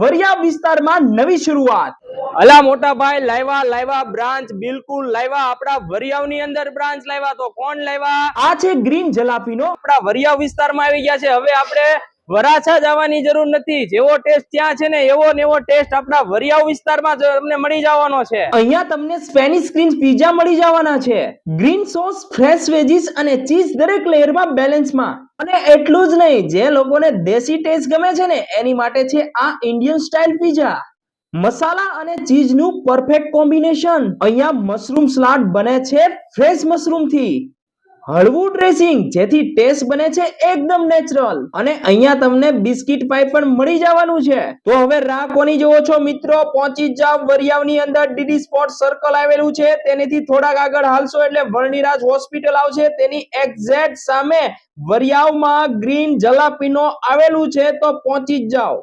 વરિયા વિસ્તારમાં નવી શરૂઆત। અલા મોટા ભાઈ લાવ્યા બ્રાન્ચ બિલકુલ લાવ્યા આપડા વરિયાવની અંદર બ્રાન્ચ લાવ્યા તો કોણ લાવ્યા? આ છે ગ્રીન જલાપીનો। આપડા વરિયાવ વિસ્તારમાં આવી ગયા છે। હવે આપણે વરાછા જવાની જરૂર નથી। જેવો ટેસ્ટ ત્યાં છે ને એવો ને એવો ટેસ્ટ આપડા વરિયાવ વિસ્તારમાં તમને મળી જવાનો છે। અહીંયા તમને સ્પેનિશ ક્રીમ પિઝા મળી જવાના છે। ગ્રીન સોસ, ફ્રેશ વેજીસ અને ચીઝ દરેક લેયરમાં બેલેન્સમાં। અને એટલું જ નહીં, જે લોકોને દેશી ટેસ્ટ ગમે છે ને એની માટે છે આ ઇન્ડિયન સ્ટાઇલ પિઝા। મસાલા અને ચીઝનું પરફેક્ટ કોમ્બિનેશન। અહીંયા મશરૂમ સલાડ બને છે ફ્રેશ મશરૂમથી। હળવું ડ્રેસિંગ જેથી ટેસ્ટ બને છે એકદમ નેચરલ। અને અહીંયા તમને બિસ્કિટ પાઈ પણ મળી જવાનું છે। તો હવે રાહ કોની જોવો છો મિત્રો? પહોંચી જાવ વરિયાવની અંદર। ડીડી સ્પોર્ટ સર્કલ આવેલું છે, તેનેથી થોડાક આગળ હાલશો એટલે વર્ણિરાજ હોસ્પિટલ આવશે। તેની એક્ઝેક્ટ સામે વરિયાવમાં ગ્રીન જલાપીનો આવેલું છે, તો પહોંચી જ જાઓ।